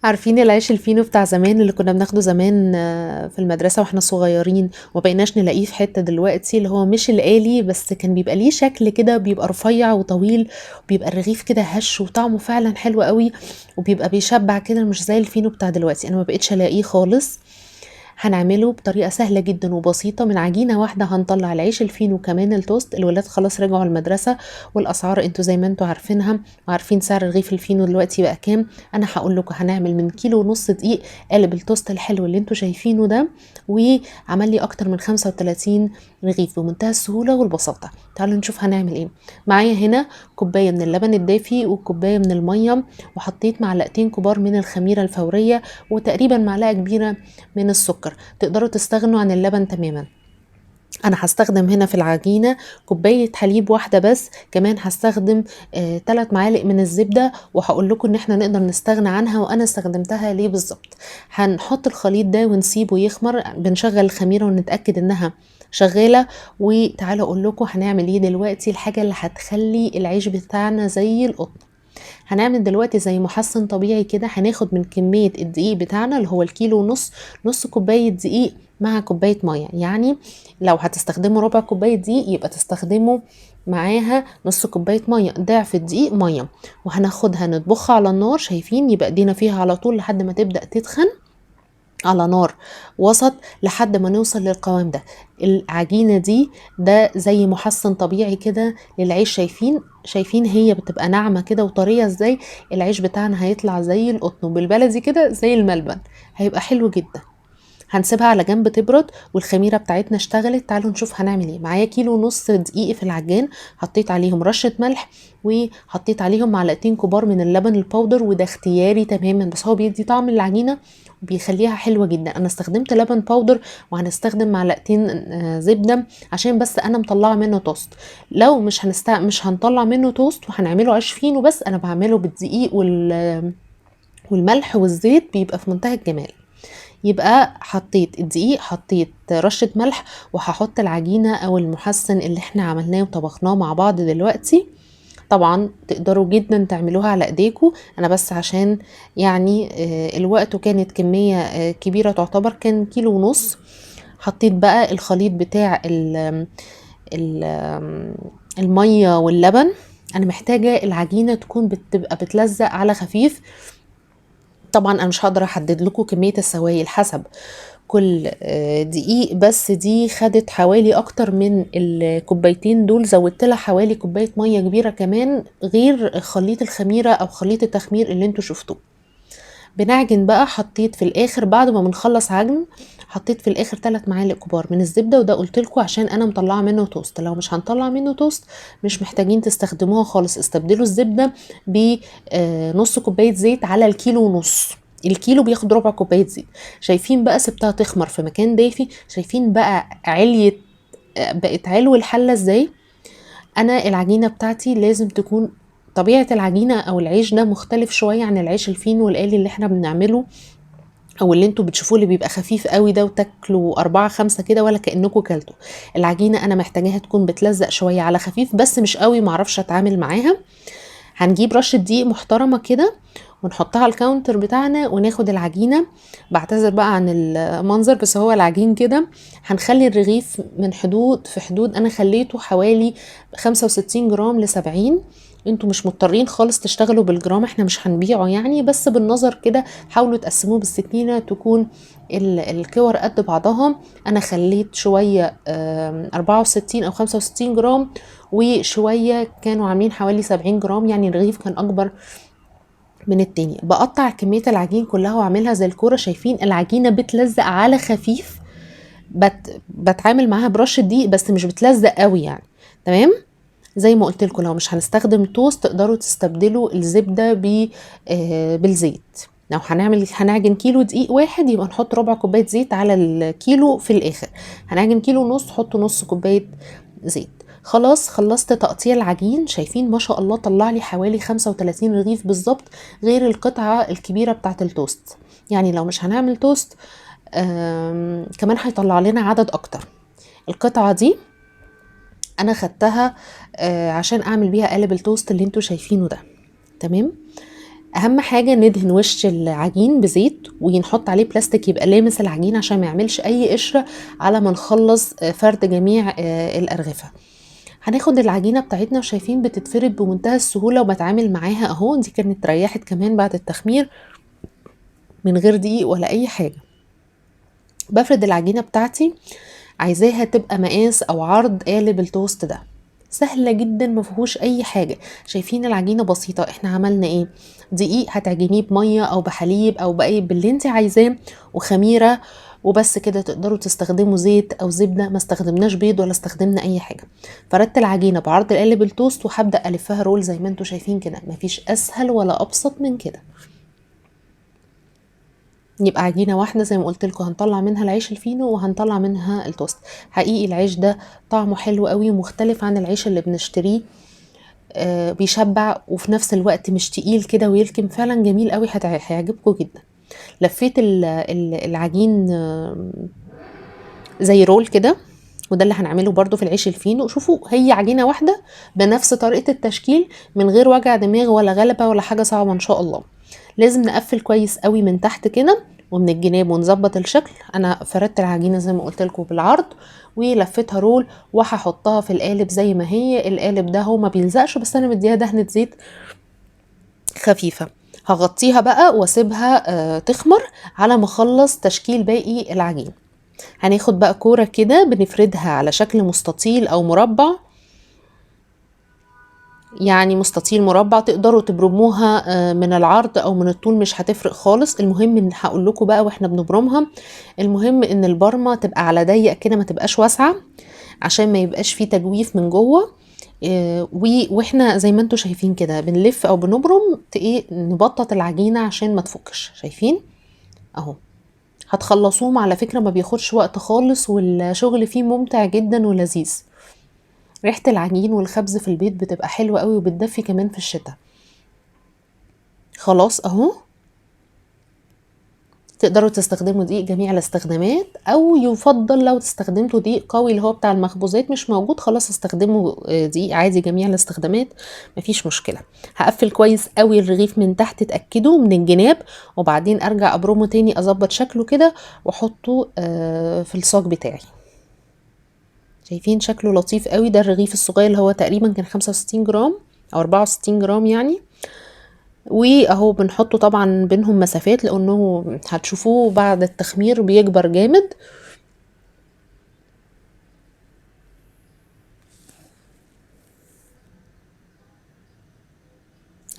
عارفين العيش الفينو بتاع زمان اللي كنا بناخده زمان في المدرسة واحنا صغيرين ومبقيناش نلاقيه في حتة دلوقتي، اللي هو مش الآلي بس كان بيبقى ليه شكل كده، بيبقى رفيع وطويل، وبيبقى الرغيف كده هش وطعمه فعلا حلو قوي، وبيبقى بيشبع كده، مش زي الفينو بتاع دلوقتي. انا ما بقتش الاقيه خالص. هنعمله بطريقة سهلة جدا وبسيطة، من عجينة واحدة هنطلع العيش الفين وكمان التوست. الولاد خلاص رجعوا المدرسة، والأسعار انتوا زي ما انتوا عارفينها، وعارفين سعر رغيف الفينو دلوقتي بقى كام. انا هقول لكم هنعمل من كيلو ونص دقيق قالب التوست الحلو اللي انتوا شايفينه ده، وعمل لي اكتر من 35 رغيف بمنتهى السهولة والبساطة. تعالوا نشوف هنعمل ايه. معايا هنا كوباية من اللبن الدافي وكوباية من المية، وحطيت معلقتين كبار من الخميرة الفورية، وتقريبا معلقة كبيرة من السكر. تقدروا تستغنوا عن اللبن تماما. انا هستخدم هنا في العجينة كوباية حليب واحدة بس، كمان هستخدم 3 معالق من الزبدة، وهقول لكم ان احنا نقدر نستغنى عنها وانا استخدمتها ليه بالظبط. هنحط الخليط ده ونسيبه يخمر، بنشغل الخميرة ونتأكد انها شغالة. وتعالوا اقول لكم هنعمل ايه دلوقتي، الحاجة اللي هتخلي العيش بتاعنا زي القطن. هنعمل دلوقتي زي محسن طبيعي كده. هناخد من كمية الدقيق بتاعنا اللي هو الكيلو ونص، نص كوباية دقيق مع كوباية مية. يعني لو هتستخدموا ربع كوباية دقيق يبقى تستخدموا معاها نص كوباية مية، ضعف الدقيق مية. وهناخدها نطبخها على النار، شايفين؟ يبقى ايدينا فيها على طول لحد ما تبدأ تتخن على نار وسط، لحد ما نوصل للقوام ده. العجينة دي ده زي محسن طبيعي كده للعيش. شايفين هي بتبقى ناعمة كده وطرية ازاي؟ العيش بتاعنا هيطلع زي القطن، بالبلدي كده زي الملبن، هيبقى حلو جدا. هنسيبها على جنب تبرد والخميرة بتاعتنا اشتغلت. تعالوا نشوف هنعمل ايه. معايا كيلو ونص دقيق في العجان، حطيت عليهم رشة ملح، وحطيت عليهم معلقتين كبار من اللبن الباودر، وده اختياري تماما، بس هو بيدي طعم العجينة وبيخليها حلوة جدا. انا استخدمت لبن باودر، وهنستخدم معلقتين زبدة عشان بس انا مطلعة منه توست. لو مش هنطلع منه توست وهنعمله عيش فينو بس، انا بعمله بالدقيق والملح والزيت، بيبقى في منتهى الجمال. يبقى حطيت الدقيق، حطيت رشة ملح، وهحط العجينة او المحسن اللي احنا عملناه وطبخناه مع بعض دلوقتي. طبعا تقدروا جدا تعملوها على ايديكم، انا بس عشان يعني الوقت، وكانت كمية كبيرة تعتبر، كان كيلو ونص. حطيت بقى الخليط بتاع ال المية واللبن. انا محتاجة العجينة تكون بتبقى بتلزق على خفيف. طبعا انا مش هقدر احدد لكم كمية السوائل حسب كل دقيق، بس دي خدت حوالي اكتر من الكوبايتين دول، زودت لها حوالي كوباية مية كبيرة كمان، غير خليط الخميرة او خليط التخمير اللي انتوا شفتوه. بنعجن بقى. حطيت في الاخر بعد ما بنخلص عجن، حطيت في الاخر 3 معالق كبار من الزبده، وده قلت لكم عشان انا مطلعه منه توست. لو مش هنطلع منه توست مش محتاجين تستخدموها خالص، استبدلوا الزبده بنص كوبايه زيت على الكيلو ونص. الكيلو بياخد ربع كوبايه زيت. شايفين بقى؟ سبتها تخمر في مكان دافي. شايفين بقى عليت بقت علو الحله ازاي؟ انا العجينه بتاعتي لازم تكون، طبيعه العجينه او العيش ده مختلف شويه عن العيش الفين والآلي اللي احنا بنعمله، او اللي انتوا بتشوفوه اللي بيبقى خفيف قوي ده وتاكلوا 4 5 كده ولا كأنكم كلتوا. العجينة انا محتاجاها تكون بتلزق شوية على خفيف، بس مش قوي معرفش اتعامل معاها. هنجيب رشة دقيق محترمة كده ونحطها على الكاونتر بتاعنا، وناخد العجينة. بعتذر بقى عن المنظر، بس هو العجين كده. هنخلي الرغيف من حدود انا خليته حوالي 65 جرام ل70. انتوا مش مضطرين خالص تشتغلوا بالجرام، احنا مش هنبيعه يعني، بس بالنظر كده حاولوا تقسموه بالسكينة تكون الكور قد بعضها. انا خليت شوية 64 او 65 جرام، وشوية كانوا عاملين حوالي 70 جرام، يعني الرغيف كان اكبر من التاني. بقطع كمية العجين كلها واعملها زي الكورة. شايفين العجينة بتلزق على خفيف؟ بتعامل معاها برش دقيق بس مش بتلزق قوي يعني. تمام. زي ما قلت لكم، لو مش هنستخدم توست تقدروا تستبدلوا الزبدة بالزيت. لو هنعجن كيلو دقيق واحد يبقى نحط ربع كوباية زيت على الكيلو في الاخر. هنعجن كيلو ونص، حطوا نص كوباية زيت. خلاص خلصت تقطيع العجين. شايفين ما شاء الله طلع لي حوالي 35 رغيف بالظبط، غير القطعة الكبيرة بتاعت التوست. يعني لو مش هنعمل توست كمان هيطلع لنا عدد اكتر. القطعة دي انا خدتها عشان اعمل بيها قالب التوست اللي انتوا شايفينه ده. تمام. اهم حاجه ندهن وش العجين بزيت ونحط عليه بلاستيك يبقى لامس العجين عشان ما يعملش اي قشره على ما نخلص فرد جميع الارغفه. هناخد العجينه بتاعتنا وشايفين بتتفرد بمنتهى السهوله وبتعامل معاها اهو، دي كانت ريحت كمان بعد التخمير من غير دقيق ولا اي حاجه. بفرد العجينه بتاعتي، عايزاها تبقى مقاس او عرض قالب التوست ده، سهله جدا ما فيهوش اي حاجه. شايفين العجينه بسيطه، احنا عملنا ايه؟ دقيق هتعجنيه بميه او بحليب او باي باللي انت عايزاه، وخميره وبس كده. تقدروا تستخدموا زيت او زبده، ما استخدمناش بيض ولا استخدمنا اي حاجه. فردت العجينه بعرض قالب التوست وهبدا الفها رول زي ما انتم شايفين كده، مفيش اسهل ولا ابسط من كده. يبقى عجينه واحده زي ما قلت لكم، هنطلع منها العيش الفينو وهنطلع منها التوست. حقيقي العيش ده طعمه حلو قوي ومختلف عن العيش اللي بنشتريه، بيشبع وفي نفس الوقت مش تقيل كده ويلكم، فعلا جميل قوي، هيعجبكم جدا. لفيت العجين زي رول كده، وده اللي هنعمله برضو في العيش الفينو. شوفوا هي عجينه واحده بنفس طريقه التشكيل، من غير وجع دماغ ولا غلبه ولا حاجه صعبه ان شاء الله. لازم نقفل كويس قوي من تحت كده ومن الجناب ونظبط الشكل. انا فردت العجينه زي ما قلت لكم بالعرض ولفيتها رول، وهحطها في القالب زي ما هي. القالب ده هو ما بيلزقش، بس انا مديها دهنه زيت خفيفه. هغطيها بقى واسيبها تخمر على ما اخلص تشكيل باقي العجين. هناخد بقى كوره كده بنفردها على شكل مستطيل او مربع، يعني مستطيل مربع. تقدروا تبرموها من العرض او من الطول، مش هتفرق خالص. المهم ان هقول لكم بقى واحنا بنبرمها، المهم ان البرمه تبقى على ضيق كده، ما تبقاش واسعه عشان ما يبقاش فيه تجويف من جوه. واحنا زي ما انتم شايفين كده بنلف او بنبرم ايه، نبطط العجينه عشان ما تفكش. شايفين اهو. هتخلصوهم على فكره، ما بياخدش وقت خالص، والشغل فيه ممتع جدا ولذيذ. ريحة العجين والخبز في البيت بتبقى حلوة قوي وبتدفي كمان في الشتاء. خلاص اهو. تقدروا تستخدموا دقيق جميع الاستخدامات، او يفضل لو استخدمتوا دقيق قوي اللي هو بتاع المخبوزات مش موجود، خلاص استخدموا دقيق عادي جميع الاستخدامات، مفيش مشكلة. هقفل كويس قوي الرغيف من تحت، اتأكدوا من الجناب، وبعدين ارجع ابرمه تاني اظبط شكله كده واحطه في الصاج بتاعي. شايفين شكله لطيف قوي. ده الرغيف الصغير اللي هو تقريبا كان 65 جرام او 64 جرام يعني. واهو بنحطه طبعا بينهم مسافات، لانه هتشوفوه بعد التخمير بيكبر جامد.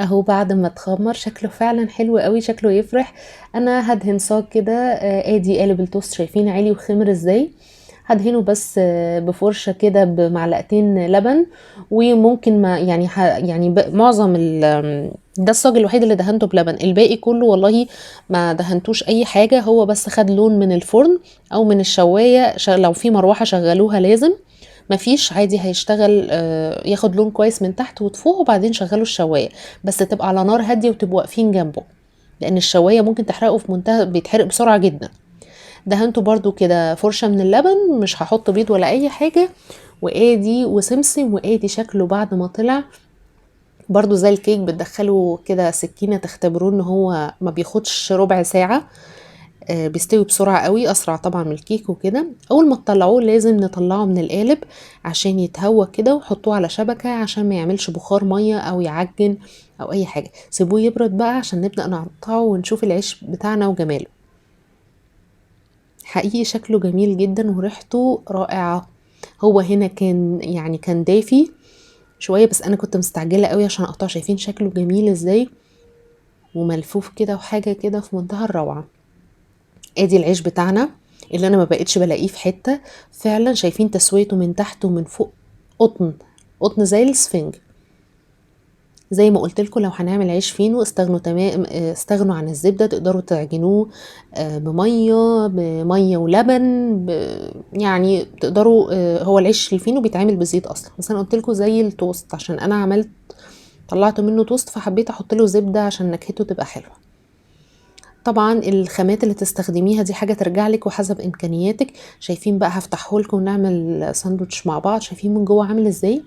اهو بعد ما اتخمر شكله فعلا حلو قوي، شكله يفرح. انا هدهن صاج كده ادي قالب التوست، شايفين عالي وخمر ازاي. هدهنه بس بفرشه كده بمعلقتين لبن، وممكن ما يعني يعني معظم ده الصاج الوحيد اللي دهنته بلبن، الباقي كله والله ما دهنتوش اي حاجه. هو بس خد لون من الفرن او من الشوايه، لو في مروحه شغلوها لازم. مفيش عادي هيشتغل ياخد لون كويس من تحت وتفوق، وبعدين شغلوا الشوايه، بس تبقى على نار هاديه وتبقوا واقفين جنبه، لان الشوايه ممكن تحرقه في منتهى، بيتحرق بسرعه جدا. دهنته برضو كده فرشه من اللبن، مش هحط بيض ولا اي حاجه. وادي وسمسم، وادي شكله بعد ما طلع برضو زي الكيك. بتدخلوا كده سكينه تختبروه ان هو ما بياخدش ربع ساعه، بيستوي بسرعة قوي، اسرع طبعا من الكيك وكده. اول ما تطلعوه لازم نطلعه من القالب عشان يتهوى كده، وحطوه على شبكة عشان ما يعملش بخار مية او يعجن او اي حاجة. سيبوه يبرد بقى عشان نبدأ نقطعه ونشوف العيش بتاعنا وجماله. حقيقي شكله جميل جدا وريحته رائعة. هو هنا كان يعني كان دافي شوية، بس انا كنت مستعجلة قوي عشان اقطعه. شايفين شكله جميل ازاي وملفوف كده وحاجة كده في منتهى الروعة. ادي العيش بتاعنا اللي انا ما بقتش بلاقيه في حتة. فعلا شايفين تسويته من تحت ومن فوق، قطن قطن زي السفنج. زي ما قلت لكم، لو هنعمل عيش فينو استغنوا تمام، استغنوا عن الزبدة. تقدروا تعجنوه بمية ولبن يعني تقدروا. هو العيش الفينو بيتعمل بزيت اصلا، بس انا قلت لكم زي التوست عشان انا عملت طلعت منه توست، فحبيت احط له زبدة عشان نكهته تبقى حلوة. طبعا الخامات اللي تستخدميها دي حاجة ترجع لك وحسب امكانياتك. شايفين بقى هفتحه لكم ونعمل ساندوتش مع بعض. شايفين من جوه عامل ازاي؟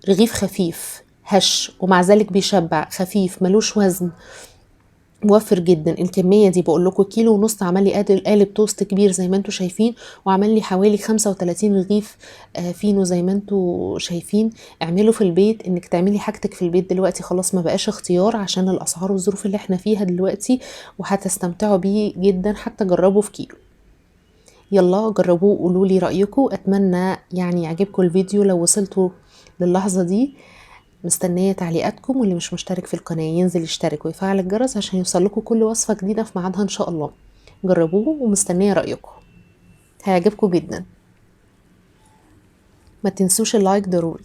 رغيف خفيف هش ومع ذلك بيشبع، خفيف ملوش وزن، موفر جدا. الكمية دي بقول لكم كيلو ونص، عمل لي قالب توست كبير زي ما انتوا شايفين، وعمل لي حوالي 35 رغيف فينو زي ما انتوا شايفين. اعملوا في البيت، انك تعملي حاجتك في البيت دلوقتي خلاص ما بقاش اختيار عشان الاسعار والظروف اللي احنا فيها دلوقتي، وهتستمتعوا بيه جدا. حتى جربوا في كيلو. يلا جربوه وقولوا لي رأيكم. اتمنى يعني يعجبكم الفيديو لو وصلتوا للحظة دي. مستنية تعليقاتكم، واللي مش مشترك في القناة ينزل يشترك ويفعل الجرس عشان يوصلكوا كل وصفة جديدة في ميعادها ان شاء الله. جربوه ومستنية رأيكم، هيعجبكم جدا. ما تنسوش اللايك ضروري.